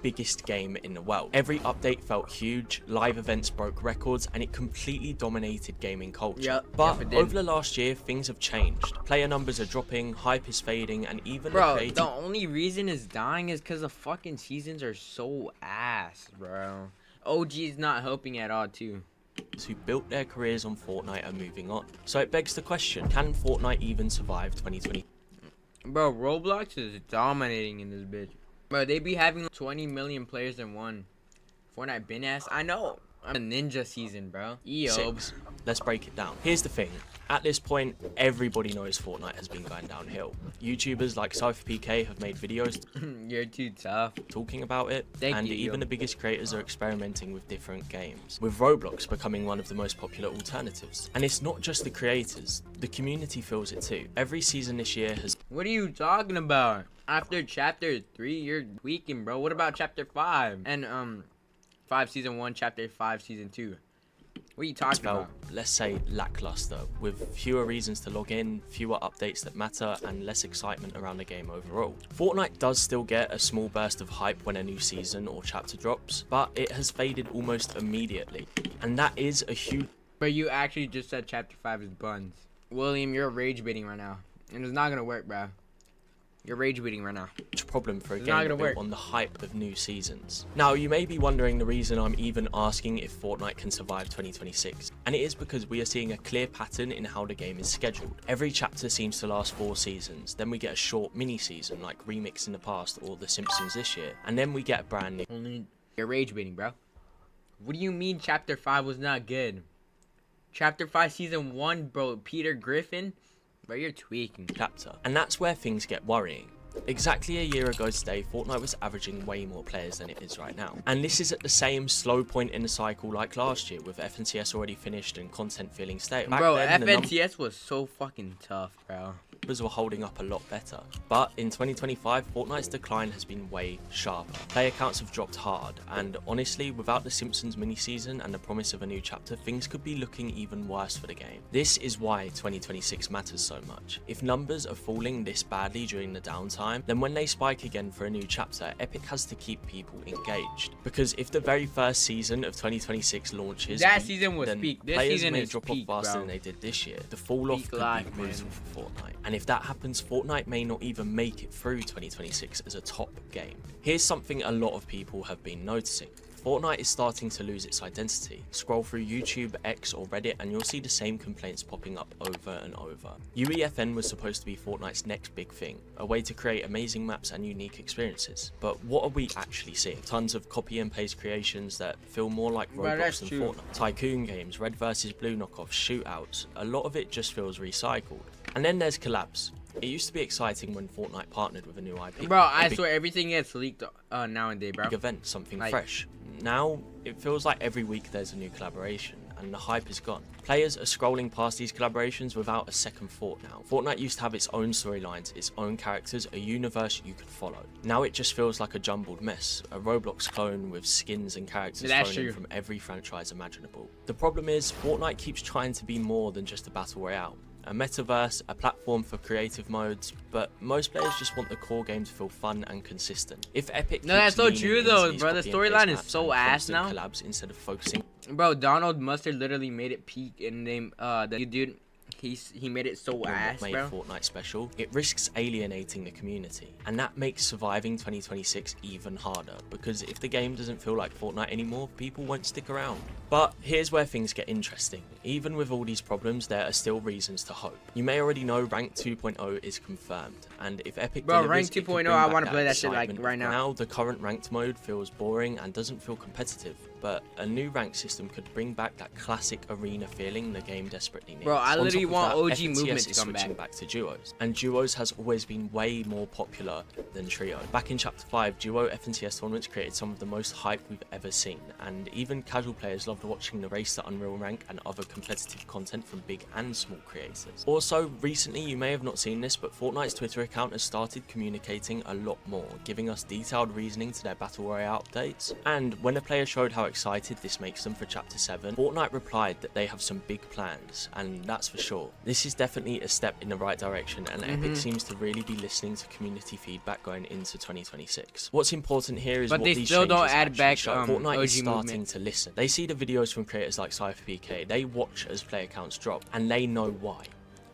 biggest game in the world. Every update felt huge, live events broke records, and it completely dominated gaming culture. But over the last year, things have changed. Player numbers are dropping, hype is fading, and even the only reason it's dying is because the fucking seasons are so ass, bro. OG's not helping at all, too. Who built their careers on Fortnite are moving on. So it begs the question, can Fortnite even survive 2020? Bro, Roblox is dominating in this bitch. Bro, they be having 20 million players in one. Fortnite bin ass. I know. I'm a ninja season, bro. Six. Let's break it down. Here's the thing. At this point, everybody knows Fortnite has been going downhill. YouTubers like CypherPK have made videos You're too tough talking about it, even the biggest creators are experimenting with different games, with Roblox becoming one of the most popular alternatives. And it's not just the creators, the community feels it too. Every season this year has... What are you talking about? After chapter 3, you're tweaking, bro. What about chapter 5? And 5 season 1, chapter 5 season 2. What are you talking about? Let's say lackluster, with fewer reasons to log in, fewer updates that matter, and less excitement around the game overall. Fortnite does still get a small burst of hype when a new season or chapter drops, but it has faded almost immediately, and that is a huge... But you actually just said chapter 5 is buns. William, you're rage baiting right now, and it's not gonna work, bro. You're rage baiting right now. Problem for a game built on the hype of new seasons. Now, you may be wondering the reason I'm even asking if Fortnite can survive 2026, and it is because we are seeing a clear pattern in how the game is scheduled. Every chapter seems to last 4 seasons, then we get a short mini-season like Remix in the past or The Simpsons this year, and then we get a brand new... You're rage baiting, bro. What do you mean chapter 5 was not good? Chapter 5 season 1, bro, Peter Griffin... Bro, you're tweaking. Chapter. And that's where things get worrying. Exactly a year ago today, Fortnite was averaging way more players than it is right now. And this is at the same slow point in the cycle like last year, with FNCS already finished and content feeling stale. Bro, FNCS was so fucking tough, bro. Numbers were holding up a lot better. But in 2025, Fortnite's decline has been way sharper. Player counts have dropped hard, and honestly, without the Simpsons mini-season and the promise of a new chapter, things could be looking even worse for the game. This is why 2026 matters so much. If numbers are falling this badly during the downtime, then when they spike again for a new chapter, Epic has to keep people engaged. Because if the very first season of 2026 launches, that season was peak. This players season may is drop peak, off faster bro. than they did this year. The fall off could be brutal for Fortnite. And if that happens, Fortnite may not even make it through 2026 as a top game. Here's something a lot of people have been noticing. Fortnite is starting to lose its identity. Scroll through YouTube, X or Reddit and you'll see the same complaints popping up over and over. UEFN was supposed to be Fortnite's next big thing, a way to create amazing maps and unique experiences. But what are we actually seeing? Tons of copy and paste creations that feel more like Roblox than Fortnite. Tycoon games, Red vs Blue knockoffs, shootouts, a lot of it just feels recycled. And then there's collabs. It used to be exciting when Fortnite partnered with a new IP. Bro, I swear everything gets leaked nowadays, bro. Big event, something fresh. Now, it feels like every week there's a new collaboration, and the hype is gone. Players are scrolling past these collaborations without a second thought now. Fortnite used to have its own storylines, its own characters, a universe you could follow. Now it just feels like a jumbled mess, a Roblox clone with skins and characters thrown in from every franchise imaginable. The problem is, Fortnite keeps trying to be more than just a battle royale. A metaverse, a platform for creative modes, but most players just want the core game to feel fun and consistent. If Epic that's so true though, bro. The storyline is so ass now. Collabs instead of focusing. Bro, Donald Mustard literally made it peak and name the dude. He made it so ass, made bro. Fortnite special. It risks alienating the community, and that makes surviving 2026 even harder, because if the game doesn't feel like Fortnite anymore, people won't stick around. But here's where things get interesting. Even with all these problems, there are still reasons to hope. You may already know Rank 2.0 is confirmed, and if Epic delivers, Rank 2.0, I want to play that shit like right now. Now the current ranked mode feels boring and doesn't feel competitive, but a new rank system could bring back that classic arena feeling the game desperately needs. Bro, I literally want OG movement to is come switching back to duos, and duos has always been way more popular than trio. Back in chapter 5, duo FNCS tournaments created some of the most hype we've ever seen, and even casual players loved watching the race to Unreal Rank and other competitive content from big and small creators. Also, recently you may have not seen this, but Fortnite's Twitter account has started communicating a lot more, giving us detailed reasoning to their Battle Royale updates, and when a player showed how excited this makes them for Chapter 7, Fortnite replied that they have some big plans, and that's for sure. This is definitely a step in the right direction, and Epic seems to really be listening to community feedback going into 2026. What's important here is but what they these still don't changes add actually back show. Fortnite OG is starting movement. to listen. They see the videos from creators like CypherPK, they watch as player counts drop, and they know why.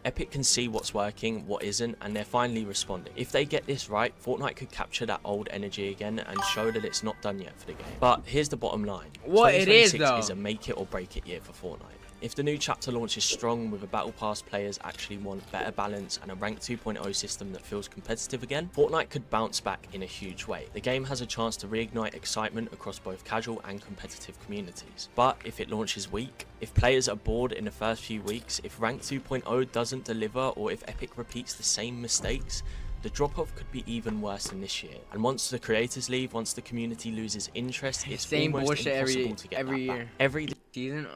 Epic can see what's working, what isn't, and they're finally responding. If they get this right, Fortnite could capture that old energy again and show that it's not done yet for the game. But here's the bottom line. What it is, 2026 though, is a make it or break it year for Fortnite. If the new chapter launches strong with a battle pass players actually want better balance and a rank 2.0 system that feels competitive again, Fortnite could bounce back in a huge way. The game has a chance to reignite excitement across both casual and competitive communities. But if it launches weak, if players are bored in the first few weeks, if rank 2.0 doesn't deliver, or if Epic repeats the same mistakes, the drop-off could be even worse than this year. And once the creators leave, once the community loses interest, it's Same almost bullshit impossible to get every that year. back. Every Season,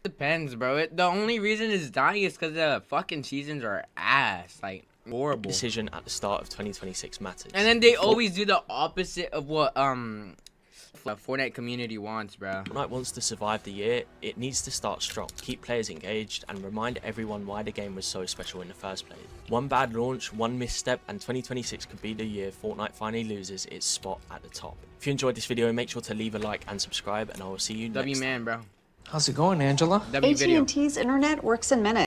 depends, bro. The only reason it's dying is because the fucking seasons are ass, like horrible. decision at the start of 2026 matters. And then they always do the opposite of what the Fortnite community wants, bro. Fortnite wants to survive the year, it needs to start strong, keep players engaged, and remind everyone why the game was so special in the first place. One bad launch, one misstep, and 2026 could be the year Fortnite finally loses its spot at the top. If you enjoyed this video, make sure to leave a like and subscribe, and I will see you next time. W man, bro. How's it going, Angela? W video. AT&T's internet works in minutes.